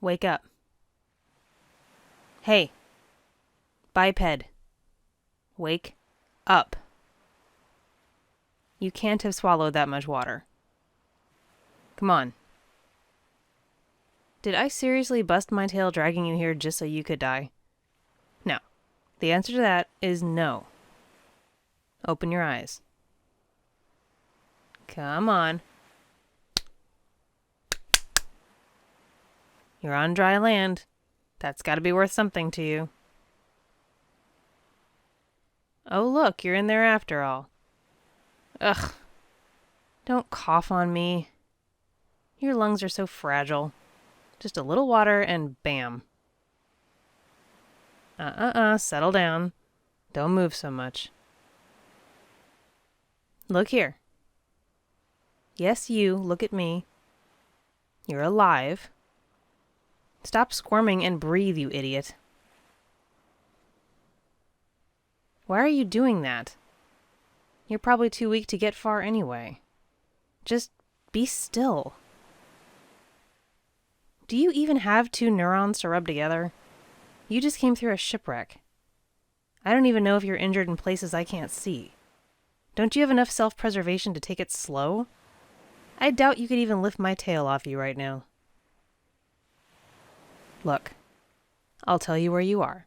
Wake up. Hey. Biped. Wake up. You can't have swallowed that much water. Come on. Did I seriously bust my tail dragging you here just so you could die? No. The answer to that is no. Open your eyes. Come on. You're on dry land. That's got to be worth something to you. Oh, look, you're in there after all. Ugh. Don't cough on me. Your lungs are so fragile. Just a little water and bam. Settle down. Don't move so much. Look here. Yes, you, look at me. You're alive. Stop squirming and breathe, you idiot. Why are you doing that? You're probably too weak to get far anyway. Just be still. Do you even have two neurons to rub together? You just came through a shipwreck. I don't even know if you're injured in places I can't see. Don't you have enough self-preservation to take it slow? I doubt you could even lift my tail off you right now. Look, I'll tell you where you are.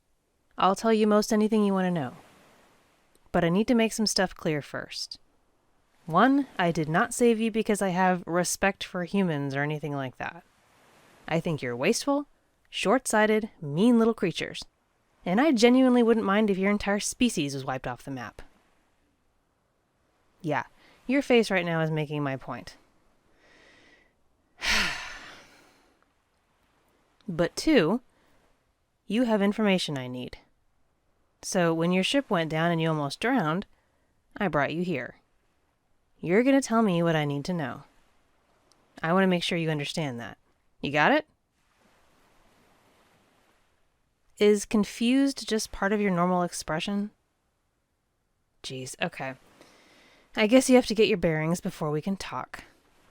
I'll tell you most anything you want to know. But I need to make some stuff clear first. 1, I did not save you because I have respect for humans or anything like that. I think you're wasteful, short-sighted, mean little creatures. And I genuinely wouldn't mind if your entire species was wiped off the map. Yeah, your face right now is making my point. But 2, you have information I need. So when your ship went down and you almost drowned, I brought you here. You're going to tell me what I need to know. I want to make sure you understand that. You got it? Is confused just part of your normal expression? Jeez, okay. I guess you have to get your bearings before we can talk.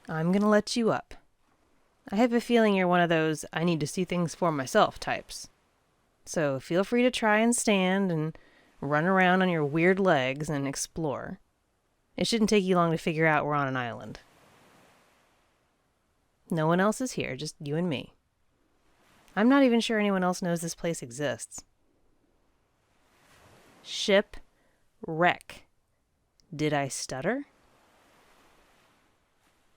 I'm going to let you up. I have a feeling you're one of those I need to see things for myself types. So feel free to try and stand and run around on your weird legs and explore. It shouldn't take you long to figure out we're on an island. No one else is here, just you and me. I'm not even sure anyone else knows this place exists. Shipwreck. Did I stutter?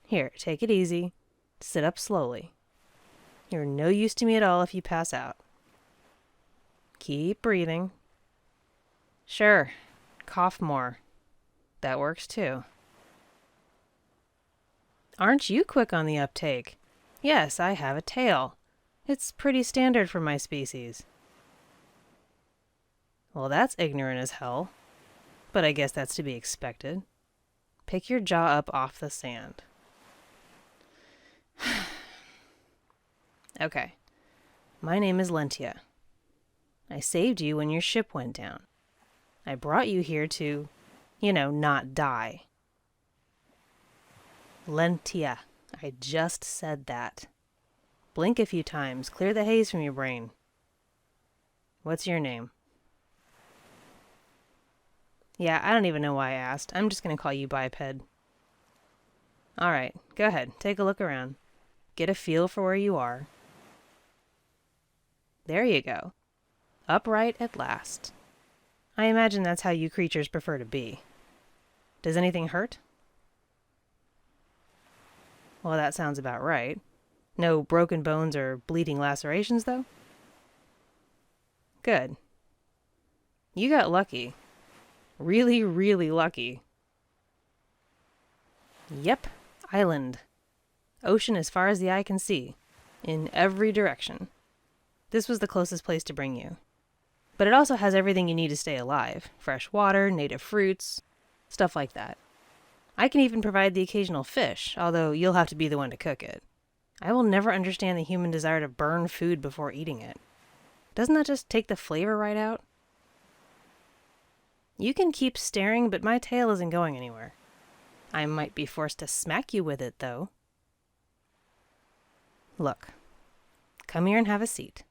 Here, take it easy. Sit up slowly. You're no use to me at all if you pass out. Keep breathing. Sure, cough more. That works too. Aren't you quick on the uptake? Yes, I have a tail. It's pretty standard for my species. Well, that's ignorant as hell. But I guess that's to be expected. Pick your jaw up off the sand. Okay. My name is Lentia. I saved you when your ship went down. I brought you here to, not die. Lentia. I just said that. Blink a few times. Clear the haze from your brain. What's your name? Yeah, I don't even know why I asked. I'm just going to call you Biped. All right, go ahead. Take a look around. Get a feel for where you are. There you go. Upright at last. I imagine that's how you creatures prefer to be. Does anything hurt? Well, that sounds about right. No broken bones or bleeding lacerations, though? Good. You got lucky. Really, really lucky. Yep, island. Ocean as far as the eye can see. In every direction. This was the closest place to bring you. But it also has everything you need to stay alive. Fresh water, native fruits, stuff like that. I can even provide the occasional fish, although you'll have to be the one to cook it. I will never understand the human desire to burn food before eating it. Doesn't that just take the flavor right out? You can keep staring, but my tail isn't going anywhere. I might be forced to smack you with it, though. Look, Come here and have a seat.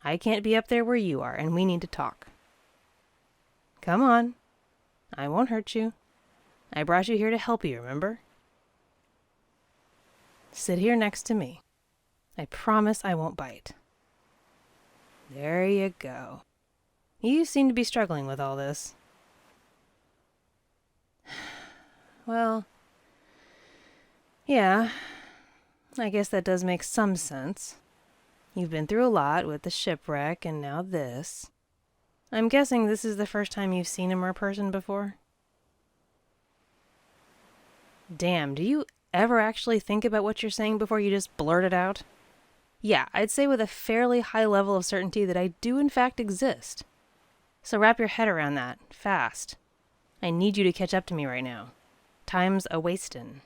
I can't be up there where you are, and we need to talk. Come on. I won't hurt you. I brought you here to help you, remember? Sit here next to me. I promise I won't bite. There you go. You seem to be struggling with all this. Well, yeah, I guess that does make some sense. You've been through a lot with the shipwreck and now this. I'm guessing this is the first time you've seen a merperson before? Damn, do you ever actually think about what you're saying before you just blurt it out? Yeah, I'd say with a fairly high level of certainty that I do in fact exist. So wrap your head around that, fast. I need you to catch up to me right now. Time's a-wastin'.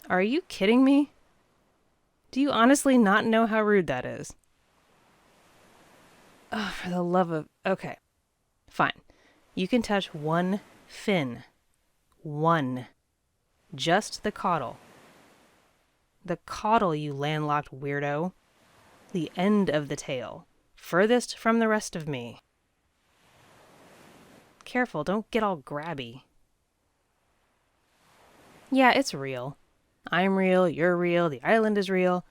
Are you kidding me? Do you honestly not know how rude that is? Oh, for the love of... Okay, fine. You can touch one fin. One. Just the caudal. The caudal, you landlocked weirdo. The end of the tail. Furthest from the rest of me. Careful, don't get all grabby. Yeah, it's real. I'm real, you're real, the island is real.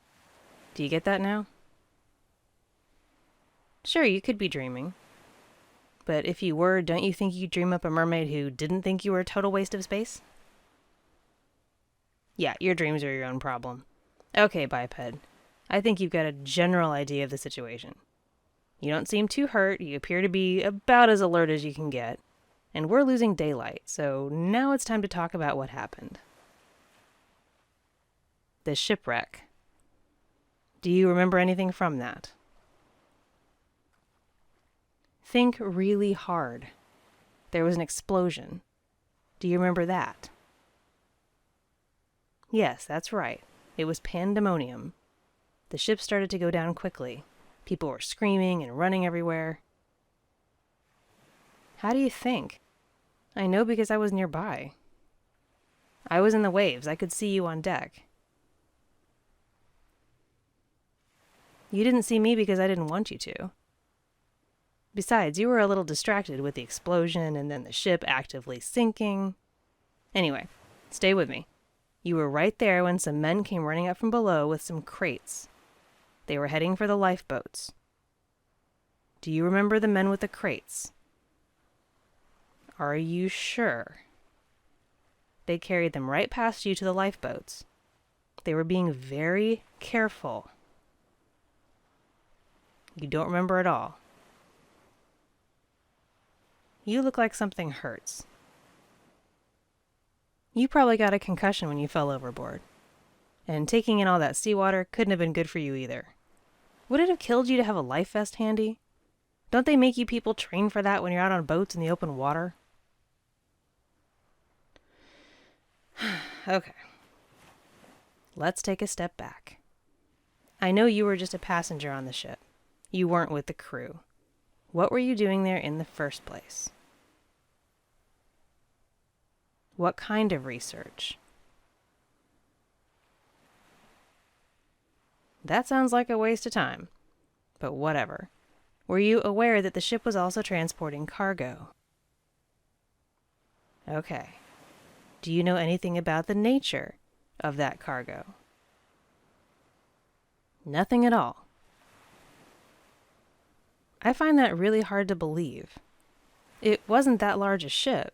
Do you get that now? Sure, you could be dreaming. But if you were, don't you think you'd dream up a mermaid who didn't think you were a total waste of space? Yeah, your dreams are your own problem. Okay, biped. I think you've got a general idea of the situation. You don't seem too hurt, you appear to be about as alert as you can get, and we're losing daylight, so now it's time to talk about what happened. The shipwreck. Do you remember anything from that? Think really hard. There was an explosion. Do you remember that? Yes, that's right. It was pandemonium. The ship started to go down quickly. People were screaming and running everywhere. How do you think? I know because I was nearby. I was in the waves. I could see you on deck. You didn't see me because I didn't want you to. Besides, you were a little distracted with the explosion and then the ship actively sinking. Anyway, stay with me. You were right there when some men came running up from below with some crates. They were heading for the lifeboats. Do you remember the men with the crates? Are you sure? They carried them right past you to the lifeboats. They were being very careful. You don't remember at all. You look like something hurts. You probably got a concussion when you fell overboard. And taking in all that seawater couldn't have been good for you either. Would it have killed you to have a life vest handy? Don't they make you people train for that when you're out on boats in the open water? Okay. Let's take a step back. I know you were just a passenger on the ship. You weren't with the crew. What were you doing there in the first place? What kind of research? That sounds like a waste of time, but whatever. Were you aware that the ship was also transporting cargo? Okay. Do you know anything about the nature of that cargo? Nothing at all. I find that really hard to believe. It wasn't that large a ship.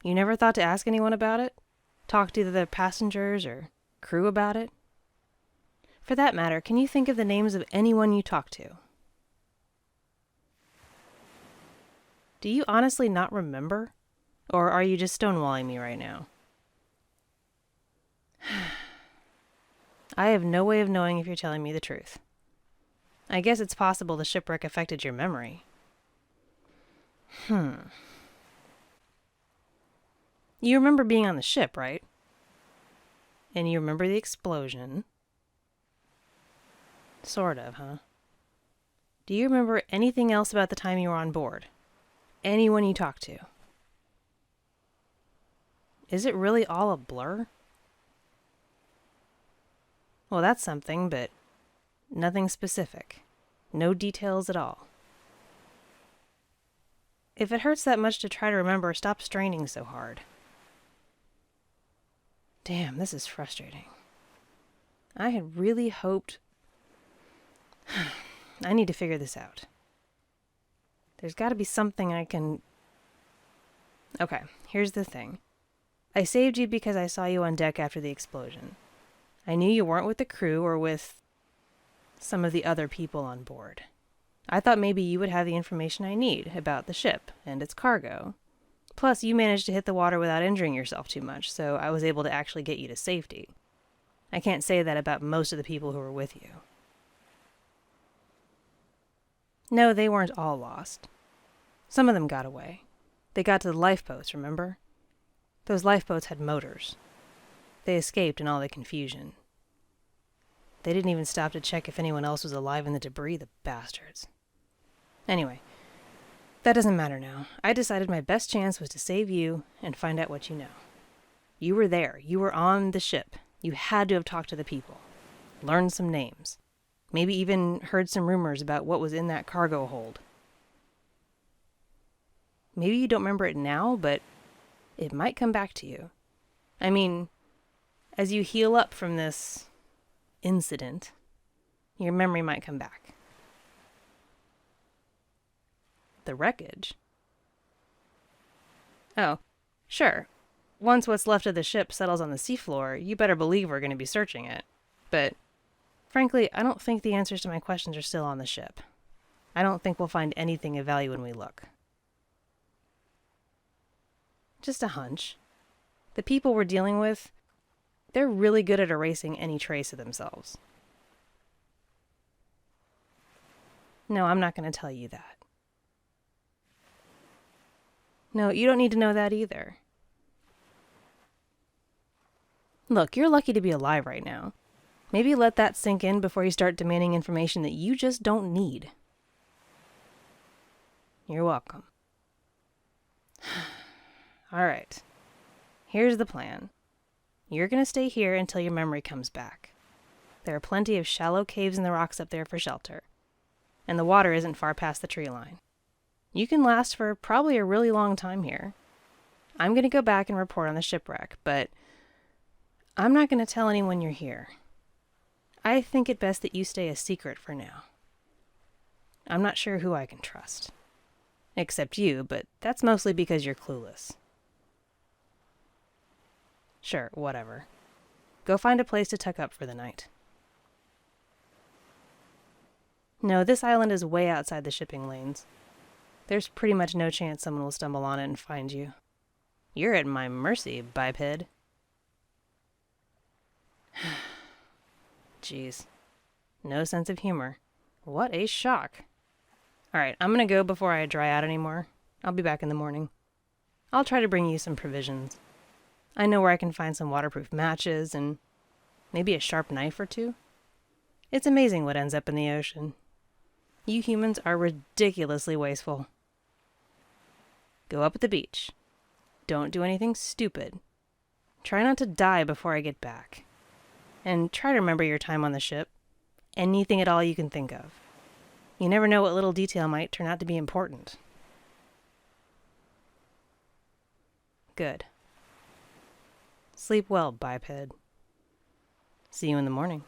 You never thought to ask anyone about it? Talk to the passengers or crew about it? For that matter, can you think of the names of anyone you talked to? Do you honestly not remember? Or are you just stonewalling me right now? I have no way of knowing if you're telling me the truth. I guess it's possible the shipwreck affected your memory. You remember being on the ship, right? And you remember the explosion. Sort of, huh? Do you remember anything else about the time you were on board? Anyone you talked to? Is it really all a blur? Well, that's something, but nothing specific. No details at all. If it hurts that much to try to remember, stop straining so hard. Damn, this is frustrating. I had really hoped... I need to figure this out. There's got to be something I can... Okay, here's the thing. I saved you because I saw you on deck after the explosion. I knew you weren't with the crew or with some of the other people on board. I thought maybe you would have the information I need about the ship and its cargo. Plus, you managed to hit the water without injuring yourself too much, so I was able to actually get you to safety. I can't say that about most of the people who were with you. No, they weren't all lost. Some of them got away. They got to the lifeboats, remember? Those lifeboats had motors. They escaped in all the confusion. They didn't even stop to check if anyone else was alive in the debris, the bastards. Anyway, that doesn't matter now. I decided my best chance was to save you and find out what you know. You were there. You were on the ship. You had to have talked to the people. Learned some names. Maybe even heard some rumors about what was in that cargo hold. Maybe you don't remember it now, but it might come back to you. I mean, as you heal up from this incident, your memory might come back. The wreckage? Oh, sure. Once what's left of the ship settles on the seafloor, you better believe we're going to be searching it. But, frankly, I don't think the answers to my questions are still on the ship. I don't think we'll find anything of value when we look. Just a hunch. The people we're dealing with, they're really good at erasing any trace of themselves. No, I'm not going to tell you that. No, you don't need to know that either. Look, you're lucky to be alive right now. Maybe let that sink in before you start demanding information that you just don't need. You're welcome. All right. Here's the plan. You're going to stay here until your memory comes back. There are plenty of shallow caves in the rocks up there for shelter, and the water isn't far past the tree line. You can last for probably a really long time here. I'm going to go back and report on the shipwreck, but I'm not going to tell anyone you're here. I think it best that you stay a secret for now. I'm not sure who I can trust. Except you, but that's mostly because you're clueless. Sure, whatever. Go find a place to tuck up for the night. No, this island is way outside the shipping lanes. There's pretty much no chance someone will stumble on it and find you. You're at my mercy, biped. Jeez. No sense of humor. What a shock. Alright, I'm gonna go before I dry out anymore. I'll be back in the morning. I'll try to bring you some provisions. I know where I can find some waterproof matches and maybe a sharp knife or two. It's amazing what ends up in the ocean. You humans are ridiculously wasteful. Go up at the beach. Don't do anything stupid. Try not to die before I get back. And try to remember your time on the ship. Anything at all you can think of. You never know what little detail might turn out to be important. Good. Sleep well, biped. See you in the morning.